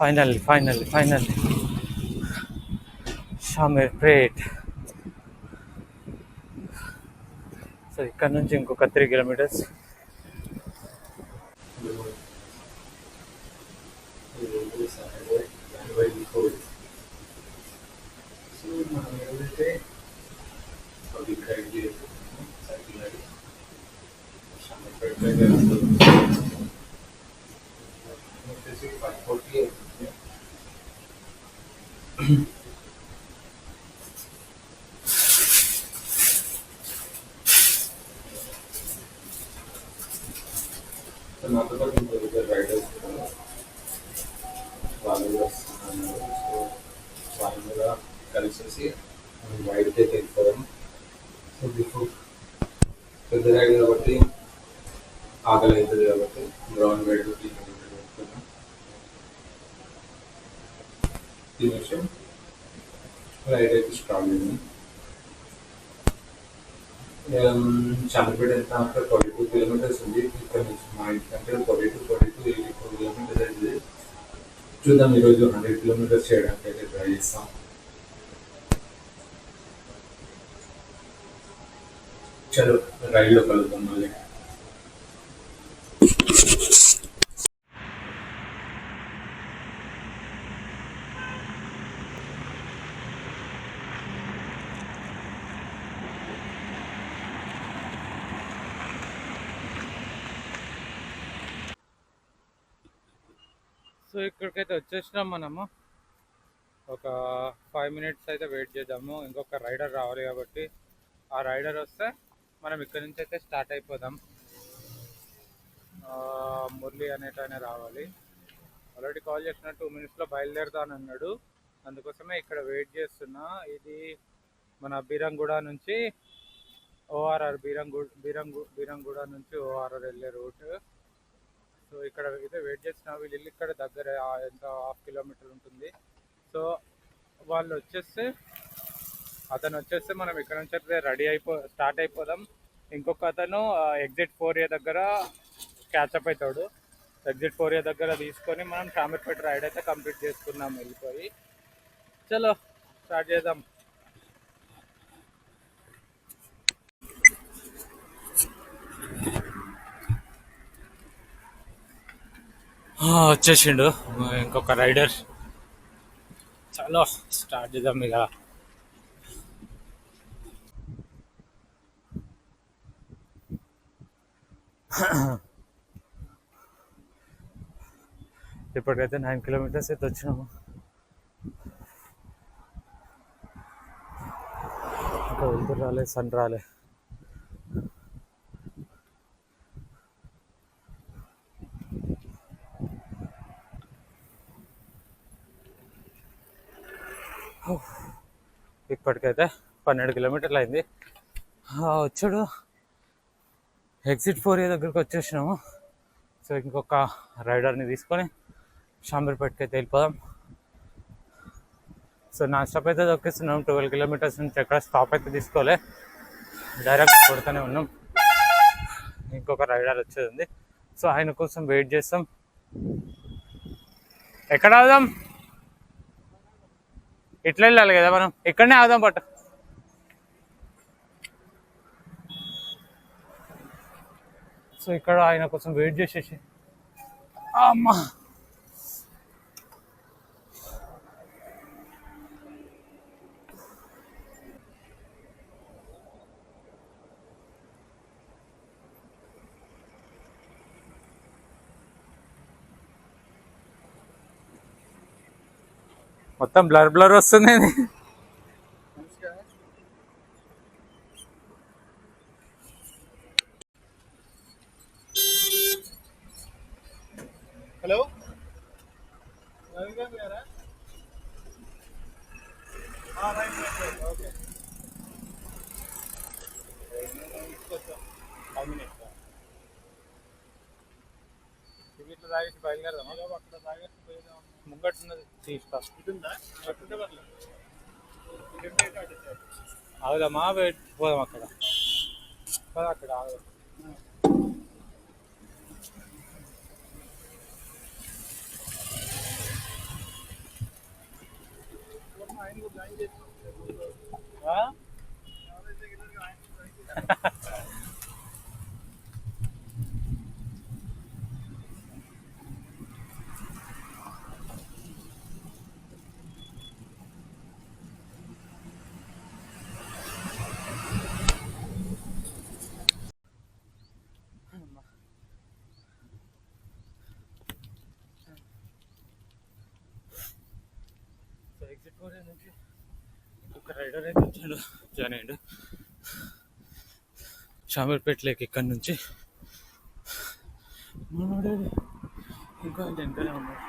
Finally Shamirpet. So ఇక్కడ నుంచి ఇంకొక 3 kilometers. నాతో పాటు ఇంకో ఇద్దరు రైడర్స్ ఉన్నారు, వాళ్ళు కూడా వస్తున్నారు. సో వాళ్ళు కూడా కలిసేసి మనం రైడ్కి అయితే వెళ్ళిపోదాం. సో బిఫోర్ పెద్ద రైడ్ కాబట్టి ఆకలి అవుతుంది కాబట్టి గ్రౌండ్ రైడ్ పెట్టుకున్నాం, తినేసి రైడ్ అయితే స్టార్ట్ అయింది. షామీర్పేట ఎంత అంటే 42 kilometers ఉంది ఇక్కడ నుంచి మా ఇంటి అంటే 84 kilometers అవుతుంది. చూద్దాం ఈరోజు 100 kilometers చేయడానికి అయితే ట్రై చేస్తాం. చలో రైడ్లో కలుద్దాం మళ్ళీ. సో ఇక్కడికైతే వచ్చేసినాం మనము. ఒక 5 minutes అయితే వెయిట్ చేద్దాము, ఇంకొక రైడర్ రావాలి కాబట్టి. ఆ రైడర్ వస్తే మనం ఇక్కడ నుంచి అయితే స్టార్ట్ అయిపోదాం. మురళి అనేటైనా రావాలి. ఆల్రెడీ కాల్ చేసిన 2 minutesలో బయలుదేరుతాను అన్నాడు, అందుకోసమే ఇక్కడ వెయిట్ చేస్తున్నా. ఇది మన బీరంగూడ నుంచి ఓఆర్ఆర్, బీరంగూడ నుంచి ఓఆర్ఆర్ వెళ్ళే రూట్. సో ఇక్కడ అయితే వెయిట్ చేస్తున్నా. వీళ్ళు ఇల్లు ఇక్కడ దగ్గర ఎంత 1/2 kilometer ఉంటుంది. సో వాళ్ళు అతను వచ్చేస్తే మనం ఇక్కడ నుంచి అయితే స్టార్ట్ అయిపోదాం. ఇంకొక అతను ఎగ్జిట్ 4A దగ్గర క్యాచప్ అవుతాడు. ఎగ్జిట్ 4A దగ్గర తీసుకొని మనం షామీర్పేట రైడ్ అయితే కంప్లీట్ చేసుకున్నాం వెళ్ళిపోయి. చలో స్టార్ట్ చేద్దాం. వచ్చేసిండు ఇంకొక రైడర్. చలో స్టార్ట్ చేద్దాం ఇక. ఇప్పటికైతే 9 kilometers అయితే వచ్చినాము. ఇంకా వెళ్తూ రాలే, సన్ రాలే. ఇప్పటికైతే 12 kilometers అయింది. వచ్చాడు ఎగ్జిట్ 4A దగ్గరికి వచ్చేసినాము. సో ఇంకొక రైడర్ని తీసుకొని షామీర్పేటకి అయితే వెళ్ళిపోదాం. సో నా స్టాప్ అయితే దొక్కిస్తున్నాం. 12 kilometers నుంచి ఎక్కడ స్టాప్ అయితే తీసుకోలే, డైరెక్ట్ కొడుతూనే ఉన్నాం. ఇంకొక రైడర్ వచ్చేది ఉంది, సో ఆయన కోసం వెయిట్ చేస్తాం. ఎక్కడ ఆగుదాం? ఇట్లా వెళ్ళాలి కదా మనం, ఇక్కడనే ఆగుదాం. బట్ సో ఇక్కడ ఆయన కోసం వెయిట్ చేసేసి అమ్మా మొత్తం బ్లర్ వస్తుంది. Hello okay. 5 minutes ఇట్లా తాగేసి బయలుదేరదామా? అక్కడ తాగేసి పోయేదాం. ముంగట్టున్నది తీస్తా. ఆగుదామా? పోదాం అక్కడ. అక్కడ ఆగుదాం. ఎగ్జిట్ పోరే నుంచి ఒక రైడర్ అయితే వచ్చాడు, జాయిన్ అయ్యాడు. షామీర్పేట లేక్ ఇక్కడ నుంచి మనోడు ఇంకో వెనకనే ఉన్నాడు.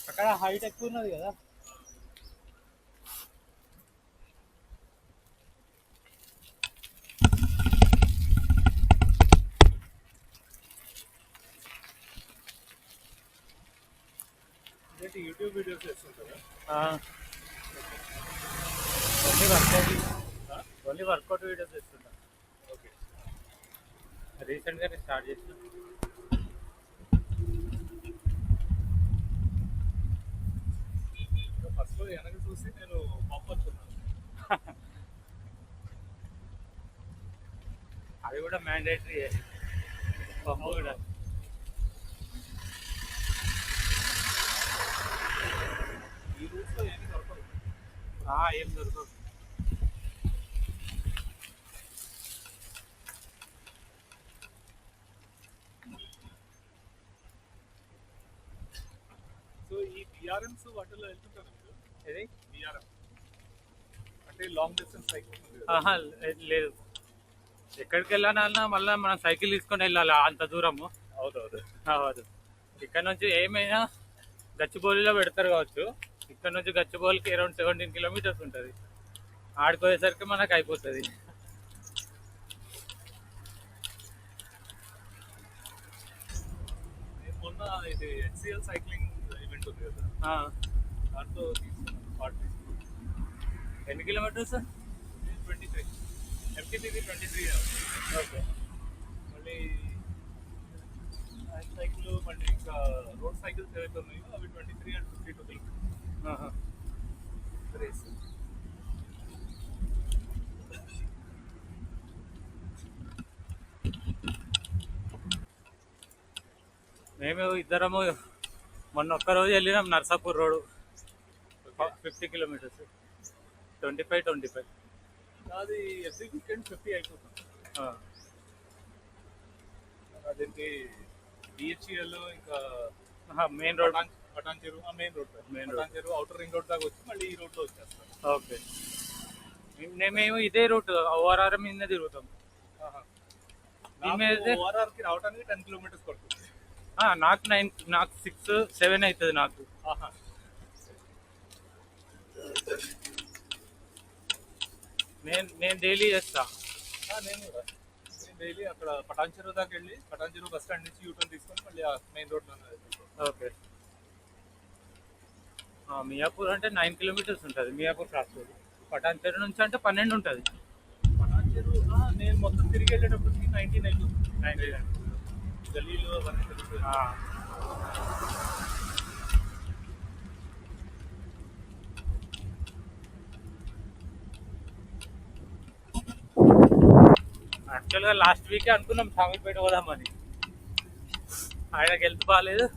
అక్కడ హైట్ ఎక్కువ ఉన్నది కదా. యూట్యూబ్ వీడియోస్ చేస్తుంటారా? ఓన్లీ వర్కౌట్ వీడియోస్ చేస్తుంటా. ఓకే, రీసెంట్గా స్టార్ట్ చేసిన. ఫస్ట్ వెనక చూసి నేను పంపుతున్నాను. అది కూడా మ్యాండేటరీ పంపు కూడా. ఈ రూట్స్లో ఏమి దొరకదు. ఏం దొరకదు. సో ఈ బిఆర్ఎంస్ వాటిలో వెళ్తుంటారు మీరు? ఇది బిఆర్ఎం అంటే లాంగ్ డిస్టెన్స్ సైకిల్ లేదు. ఎక్కడికి వెళ్ళాలన్నా మళ్ళీ మనం సైకిల్ తీసుకొని వెళ్ళాలి అంత దూరము. అవుదు. ఇక్కడ నుంచి ఏమైనా గచ్చిబౌలిలో పెడతారు కావచ్చు. ఇక్కడ నుంచి గచ్చిబౌలికి అరౌండ్ 17 కిలోమీటర్స్ ఉంటుంది. ఆడిపోయేసరికి మనకు అయిపోతుంది. మొన్న ఇది హెచ్సిఎల్ సైక్లింగ్ ఈవెంట్ ఉంది కదా, దాంట్లో పార్ట్ తీసుకున్నాను. ఎన్ని కిలోమీటర్స్? 23 ఎంపీటీది 23. ఓకే. మళ్ళీ సైకిల్ మళ్ళీ ఇంకా రోడ్ సైకిల్స్ ఏవైతే ఉన్నాయో అవి 23 and 52 కిలోమీటర్స్ రేస్. మేము ఇద్దరము మొన్న ఒక్కరోజు వెళ్ళినాం నర్సాపూర్ రోడ్ 50 కిలోమీటర్స్, 25. అది ఎవ్రీ వీకెండ్ 50 అయిపోతుంది. అదేంటి బిహెచ్ఎల్ ఇంకా మెయిన్ రోడ్, పటాన్ చెరువు, మెయిన్ రోడ్ మెయిన్ పటాన్ చెరువు అవుటర్ రింగ్ రోడ్ దాకా వచ్చి మళ్ళీ ఈ రోడ్లో వచ్చేస్తాం. ఓకే. మేము ఇదే రూట్ ఓఆర్ఆర్ మీద తిరుగుతాం. ఓఆర్ఆర్కి రావడానికి 10 కిలోమీటర్స్ పడుతుంది. నాకు 6-7 అవుతుంది నాకు. నేను డైలీ చేస్తా. నేను డైలీ అక్కడ పటాన్ చెరువు దాకా వెళ్ళి పటాన్ చెరువు బస్ స్టాండ్ నుంచి యూటర్న్ తీసుకొని మళ్ళీ మెయిన్ రోడ్లో. ఓకే. మియాపూర్ అంటే 9 కిలోమీటర్స్ ఉంటుంది. Miyapur cross road. పటాన్ చెరువు నుంచి అంటే 12 ఉంటుంది. పటాన్ చెరువు నేను మొత్తం తిరిగి వెళ్ళేటప్పటికి 19 అయిపోతుంది. 19 గల్లీలో అవన్నీ తెలుస్తుంది. యాక్చువల్గా లాస్ట్ వీకే అనుకున్నాం షామీర్పేట పోదామని. ఆయనకి హెల్త్ బాగాలేదు,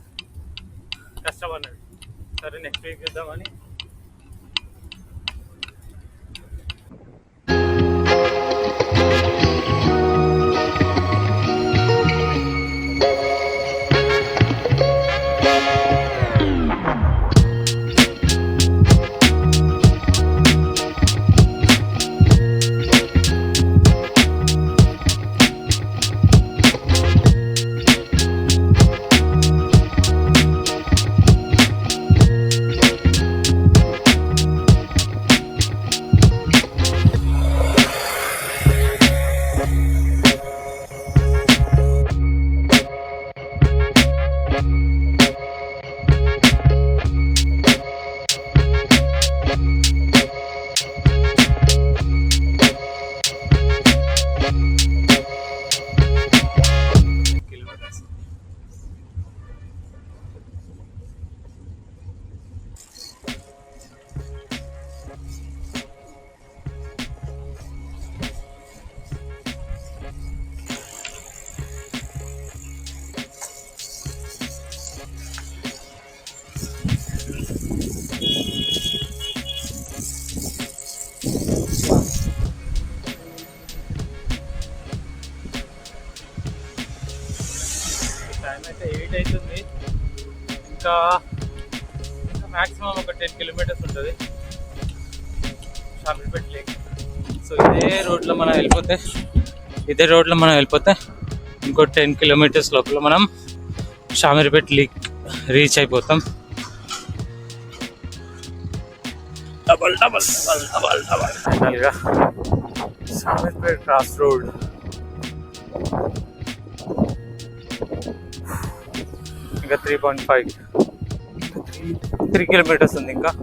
కష్టం అన్నాడు. సరే నెక్స్ట్ వీక్ చూద్దామని. ఇంకా మ్యాక్సిమం ఒక 10 కిలోమీటర్స్ ఉంటుంది షామీర్పేట్ లేక్. సో ఇదే రోడ్లో మనం వెళ్ళిపోతే ఇంకో 10 కిలోమీటర్స్ లోపల మనం షామీర్పేట్ లేక్ రీచ్ అయిపోతాం. ఫైనల్గా షామీర్పేట్ క్రాస్ రోడ్. ఇంకా 3 కిలోమీటర్స్ ఉంది ఇంకా.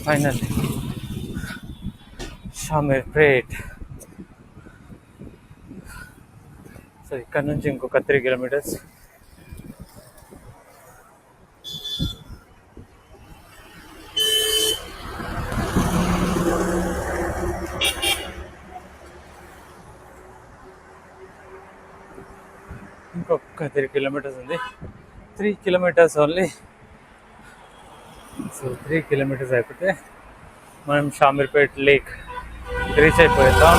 ఫైనల్లీ షామీర్పేట్. సో ఇక్కడ నుంచి ఇంకొక 3 కిలోమీటర్స్. ఇంకొక 3 కిలోమీటర్స్ ఉంది. 3 కిలోమీటర్స్ ఓన్లీ. సో 3 కిలోమీటర్స్ అయిపోతే మనం షామీర్పేట్ లేక్ రీచ్ అయిపోతాం.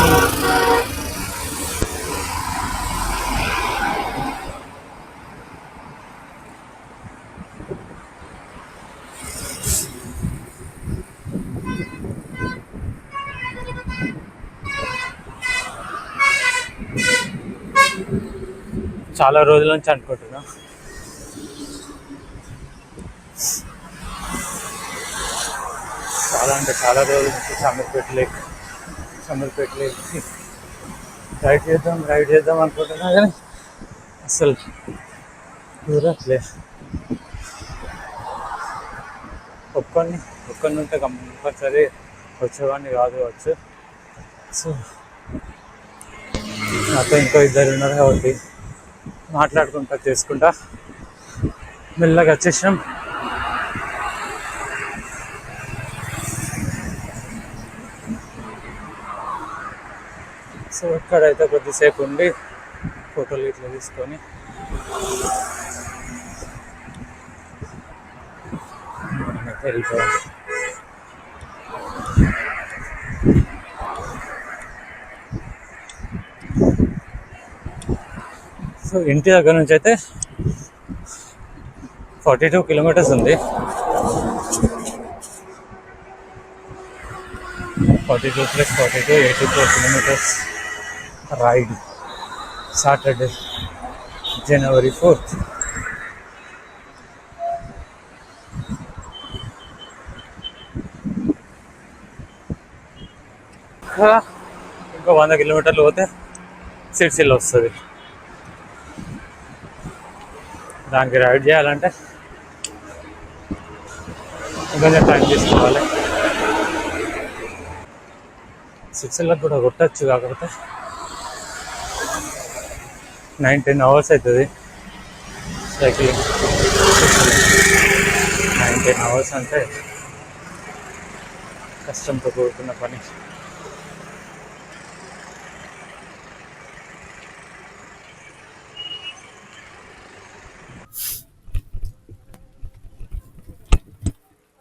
చాలా రోజుల నుంచి అనుకుంటున్నా చాలా రోజుల నుంచి షామీర్పేట్ లేక్ రైడ్ చేద్దాం అనుకుంటున్నా కానీ అసలు కుదరట్లే. ఒక్కడిని ఉంటే కంపల్సరీ వచ్చేవాడిని కాదు వచ్చు. సో నాతో ఇంకో 2 ఉన్నారు కాబట్టి మాట్లాడుకుంటా చేసుకుంటా మెల్లగా వచ్చేసాం. సో ఇక్కడైతే కొద్దిసేపు ఉండి ఫోటోలు ఇట్లా తీసుకొని వెళ్ళిపోవాలి. సో ఇంటి దగ్గర నుంచి అయితే 42 కిలోమీటర్స్ ఉంది. 42 + 42 84 kilometres ride. Saturday January 4th. ఇంకో 100 కిలోమీటర్లు పోతే సిరిసిల్ల వస్తుంది. దానికి రైడ్ చేయాలంటే కొంచెం టైం తీసుకోవాలి. సిరిసిల్లకు కూడా కొట్టచ్చు, కాకపోతే 9-10 అవర్స్ అవుతుంది సైక్లింగ్. 9-10 అవర్స్ అంటే కష్టంతో కూడుకున్న పని.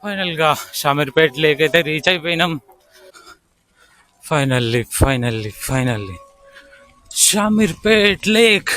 ఫైనల్గా షామీర్పేట్ లేక్ అయితే రీచ్ అయిపోయినాం. Finally Shamirpet lake.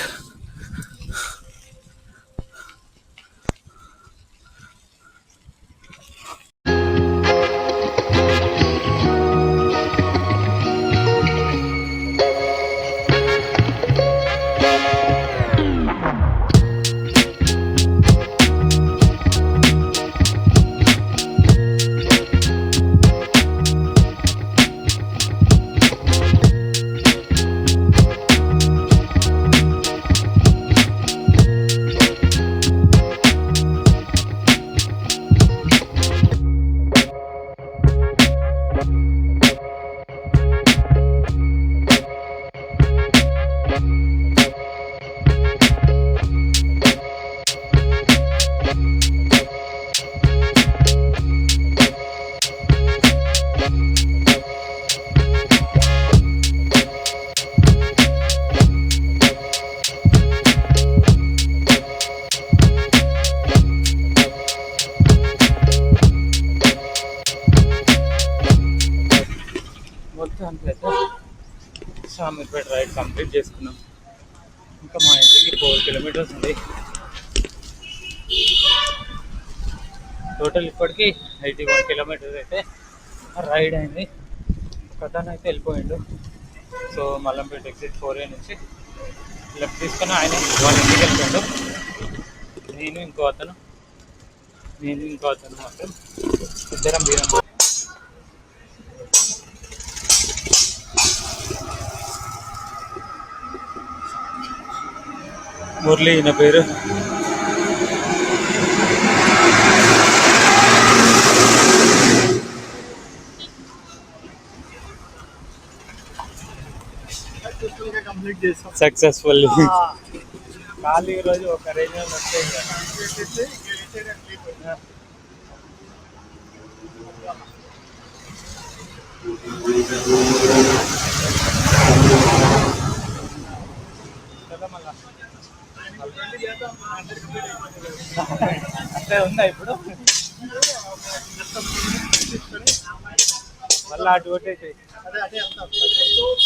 దానికైతే షామీర్పేట రైడ్ కంప్లీట్ చేసుకున్నాం. ఇంకా మా ఇంటికి 4 కిలోమీటర్స్ ఉంది. టోటల్ ఇప్పటికి 81 కిలోమీటర్స్ అయితే రైడ్ అయింది. కథన్ అయితే వెళ్ళిపోయిండు. సో మల్లంపేట ఎగ్జిట్ 4A నుంచి లెఫ్ట్ తీసుకొని ఆయన వాళ్ళ ఇంటికి వెళ్ళిపోయిండు. నేను ఇంకో అతను మాత్రం ఇద్దరం బీరం. మురళి ఈయన పేరు. సక్సెస్ఫుల్లీ ఖాళీ ఈరోజు ఒక రేంజ్ వస్తాయి. అంటే ఉందా ఇప్పుడు మళ్ళీ అటు కొట్టేసి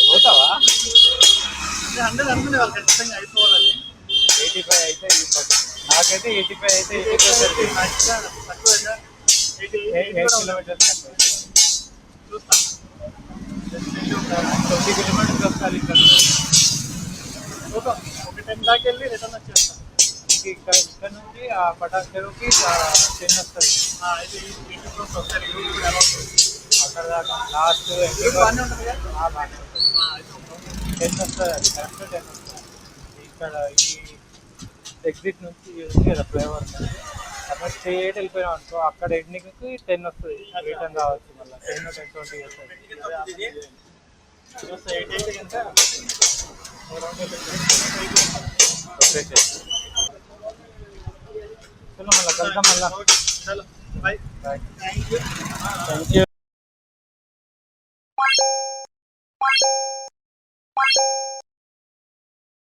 పోతావా? 85 అయితే నాకైతే 85 అయితే 8 కిలోమీటర్స్ 20 కిలోమీటర్స్ వస్తారు ఇక్కడ. ఒక 10 దాకా వెళ్ళి రిటర్న్ వచ్చేస్తాం. ఇక్కడ నుంచి ఆ పటాక్ చెరువుకి 10 వస్తుంది. అక్కడ దాకా లాస్ట్ 10 వస్తుంది. కరెక్ట్ 10 వస్తుంది. ఇక్కడ ఈ ఎగ్జిట్ నుంచి కదా ఫ్లేవర్ అక్కడ స్ట్రేట్ వెళ్ళిపోయాం అనుకో, అక్కడ ఎండింగ్కి 10 వస్తుంది. రిటర్న్ కావచ్చు మళ్ళీ 10-20 వస్తుంది. చలో మళ్ళీ కలుద్దాం. మళ్ళీ బాయ్. Thank you.